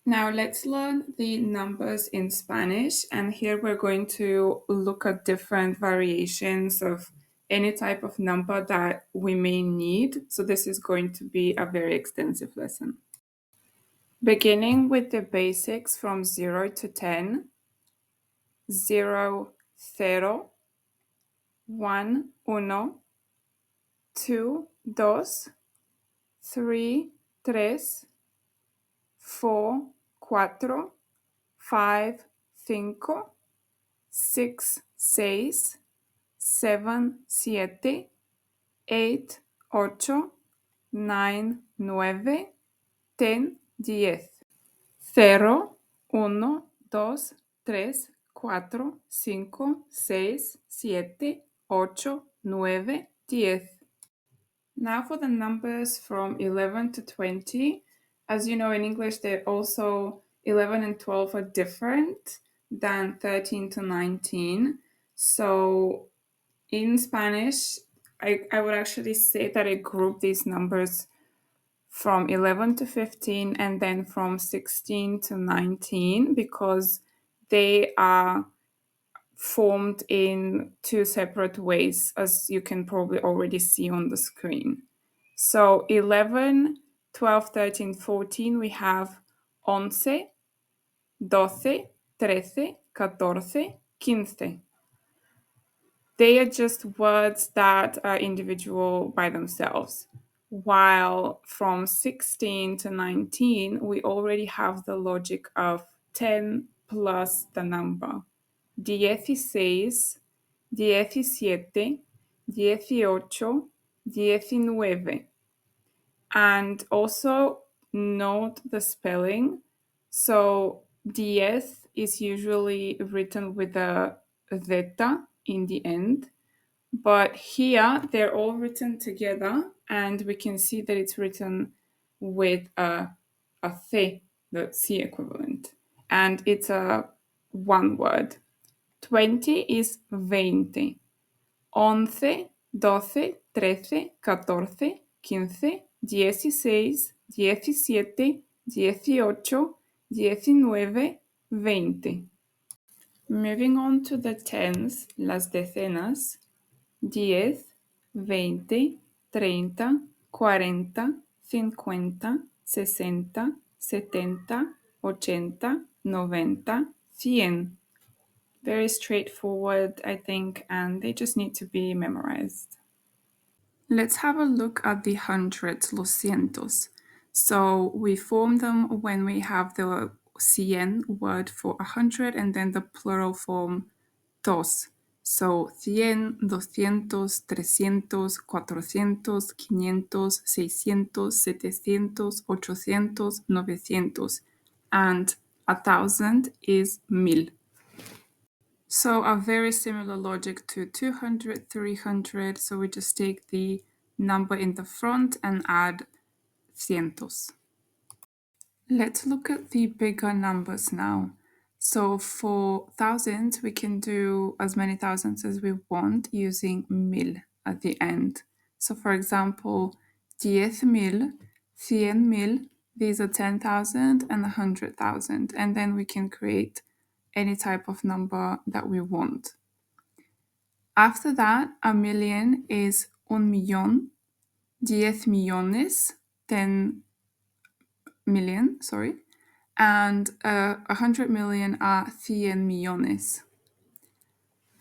Now let's learn the numbers in Spanish, and here we're going to look at different variations of any type of number that we may need. So this is going to be a very extensive lesson. Beginning with the basics from 0 to 10, 0, 0, 1, uno, 2, dos, 3, tres, 4, cuatro, 5, cinco, 6, 6, 7, 7, 8, 8, 9, 9, 10, 10. 0, 1, 2, 3, 4, 5, 6, 7, 8, 9, 10. Now for the numbers from 11 to 20. As you know, in English, they're also 11 and 12 are different than 13 to 19. So in Spanish, I would actually say that I group these numbers from 11 to 15 and then from 16 to 19 because they are formed in two separate ways, as you can probably already see on the screen. So 11, 12, 13, 14, we have 11, 12, 13, 14, 15. They are just words that are individual by themselves. While from 16 to 19, we already have the logic of 10 plus the number. 16, 17, 18, 19. And also note the spelling. So 10 is usually written with a zeta in the end. But here they're all written together, and we can see that it's written with a C, the C equivalent. And it's a one word. 20 is 20. 11, 12, 13, 14, 15, 16, 17, 18, 19, 20. Moving on to the tens, las decenas, 10, 20, 30, 40, 50, 60, 70, 80, 90, 100. Very straightforward, I think, and they just need to be memorized. Let's have a look at the hundreds, los cientos. So we form them when we have the cien word for 100 and then the plural form dos. So 100, 200, 300, 400, 500, 600, 700, 800, 900. And 1,000 is mil. So a very similar logic to 200, 300. So we just take the number in the front and add cientos. Let's look at the bigger numbers now. So for thousands, we can do as many thousands as we want using mil at the end. So for example, 10,000, 100,000, these are 10,000 and 100,000. And then we can create any type of number that we want. After that, a million is un millón, 10 millones, 10 million, sorry. And 100 million are 100 millones.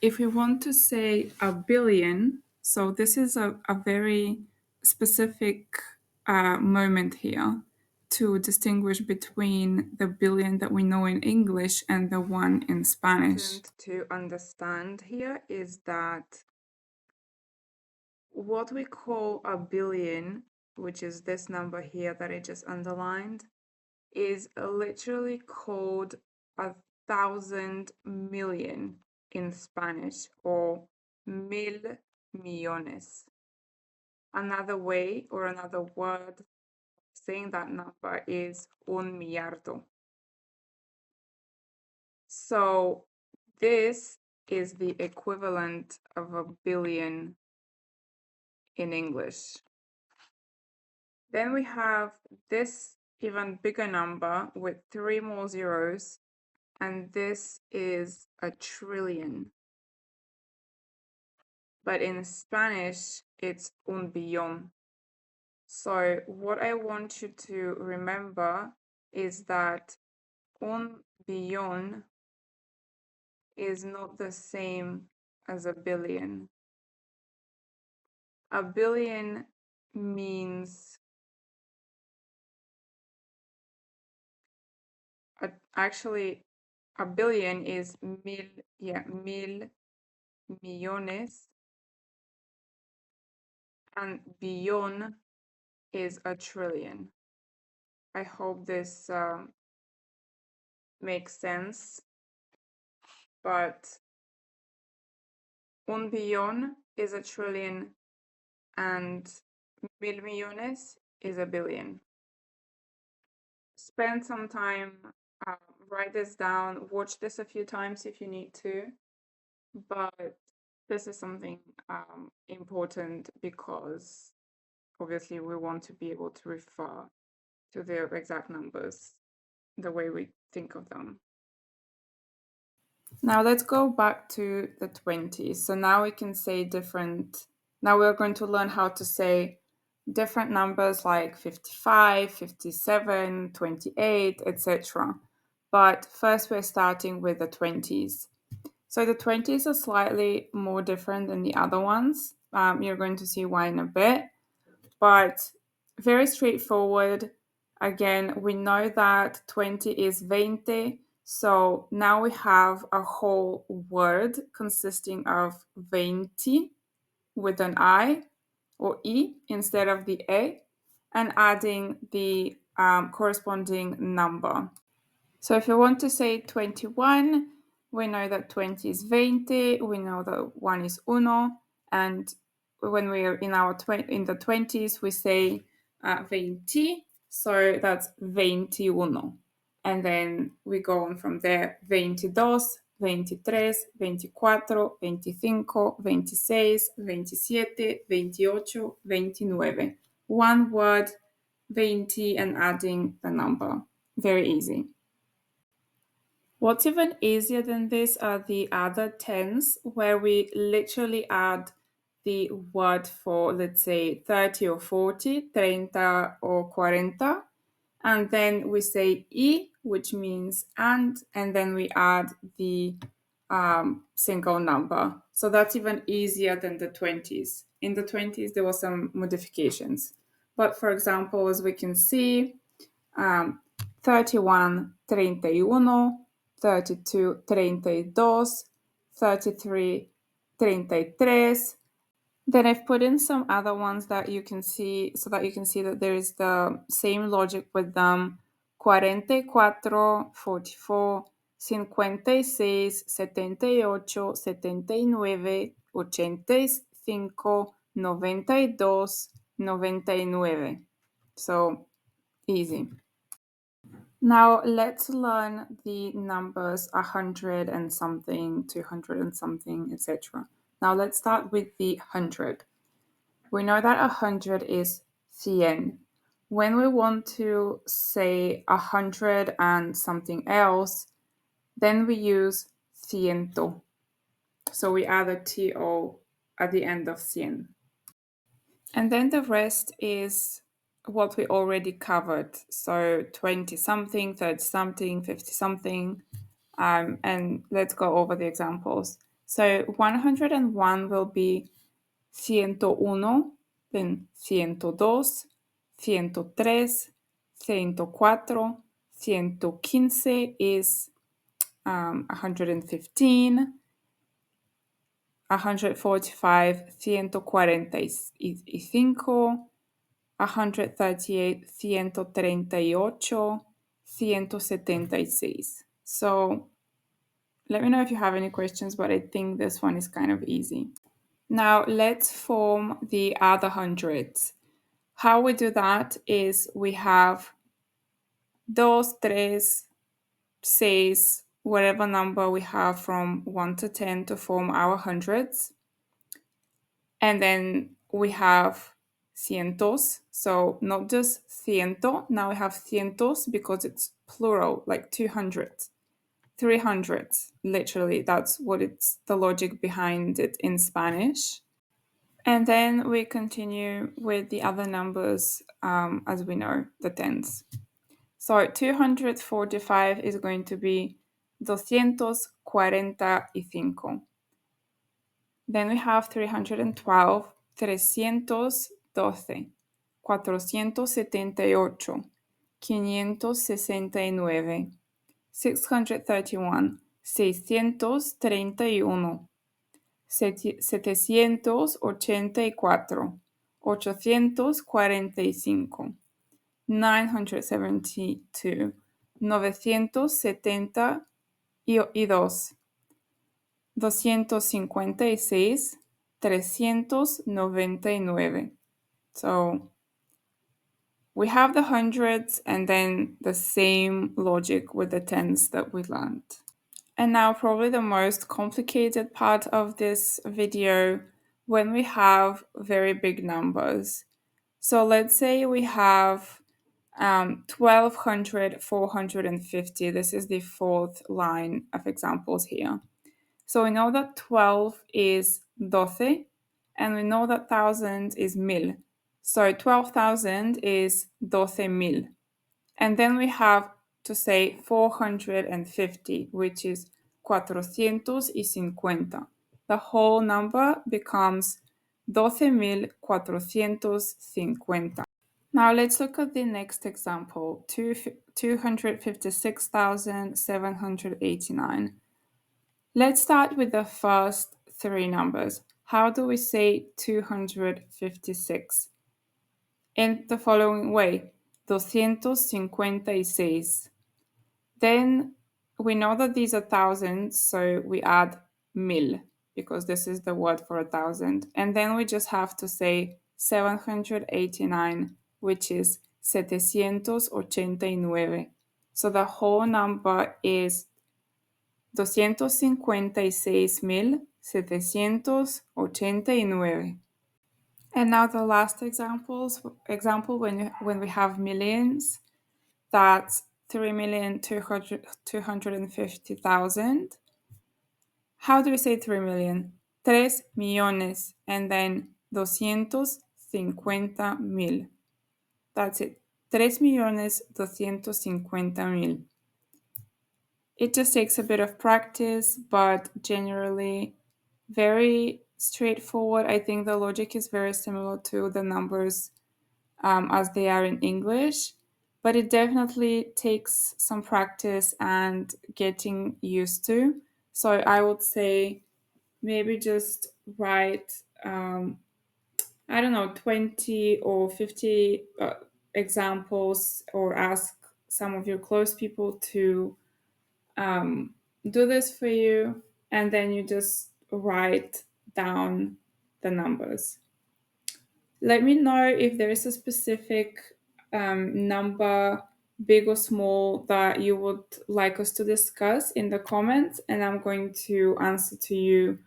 If we want to say a billion, so this is a very specific moment here to distinguish between the billion that we know in English and the one in Spanish. To understand here is that what we call a billion, which is this number here that I just underlined, is literally called 1,000 million in Spanish, or mil millones. Another way or another word saying that number is un millardo. So this is the equivalent of a billion in English. Then we have this even bigger number with 3 more zeros, and this is a trillion. But in Spanish, it's un billón. So what I want you to remember is that un billón is not the same as a billion. A billion means actually a billion is mil millones, and billón is a trillion. I hope this makes sense, but un billón is a trillion and mil millones is a billion. Spend some time, write this down, watch this a few times if you need to, but this is something important because obviously we want to be able to refer to the exact numbers the way we think of them. Now let's go back to the 20s. So now we can say now we're going to learn how to say different numbers like 55, 57, 28, etc. But first we're starting with the 20s. So the 20s are slightly more different than the other ones. You're going to see why in a bit, but very straightforward. Again, we know that 20 is 20. So now we have a whole word consisting of 20 with an I or E instead of the A, and adding the corresponding number. So if you want to say 21, we know that 20 is 20, we know that 1 is uno, and when we are in the 20s, we say 20, so that's 21. And then we go on from there, 22, 23, 24, 25, 26, 27, 28, 29. One word, 20, and adding the number. Very easy. What's even easier than this are the other tens, where we literally add the word for, let's say, 30 or 40, 30 or 40, and then we say y, which means and then we add the single number. So that's even easier than the 20s. In the 20s, there were some modifications. But for example, as we can see, 31, 31, 32, 32, 33, 33. Then I've put in some other ones that you can see, so that you can see that there is the same logic with them. 44, 44, 56, 78, 79, 85, 92, 99. So easy. Now let's learn the numbers 100 and something, 200 and something, etc. Now let's start with the 100. We know that 100 is 100. When we want to say 100 and something else, then we use ciento. So we add a to at the end of 100. And then the rest is what we already covered. So 20 something, 30 something, 50 something. And let's go over the examples. So 101 will be 101, then 102, 103, 104, 115 is 115, 145, 145, 138, 138, 176. So let me know if you have any questions, but I think this one is kind of easy. Now let's form the other hundreds. How we do that is we have dos, tres, seis, whatever number we have from 1 to 10 to form our hundreds. And then we have cientos. So not just ciento, now we have cientos because it's plural, like 200. 300, literally, that's what it's the logic behind it in Spanish. And then we continue with the other numbers as we know, the tens. So 245 is going to be 245. Then we have 312, 312, 478, 569, 631, 631, 784, 845, 972, 972, 256, 399. So we have the hundreds and then the same logic with the tens that we learned. And now probably the most complicated part of this video, when we have very big numbers. So let's say we have 1200, 450. This is the fourth line of examples here. So we know that 12 is 12, and we know that 1,000 is mil. So 12,000 is 12,000. And then we have to say 450, which is 450. The whole number becomes 12,450. Now let's look at the next example, 256,789. Let's start with the first three numbers. How do we say 256? In the following way, 256. Then we know that these are thousands, so we add mil, because this is the word for 1,000. And then we just have to say 789, which is 789. So the whole number is 256,789. And now the last example, when we have millions, that's 3,250,000. How do we say 3 million? 3 millones, and then 250,000. That's it. 3,250,000. It just takes a bit of practice, but generally very straightforward. I think the logic is very similar to the numbers as they are in English, but it definitely takes some practice and getting used to. So I would say maybe just write, I don't know, 20 or 50 examples, or ask some of your close people to do this for you, and then you just write down the numbers. Let me know if there is a specific number, big or small, that you would like us to discuss in the comments, and I'm going to answer to you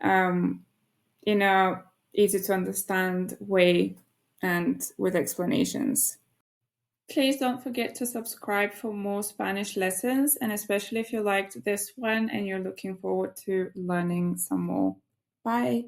in a easy to understand way and with explanations. Please don't forget to subscribe for more Spanish lessons, and especially if you liked this one and you're looking forward to learning some more. Bye!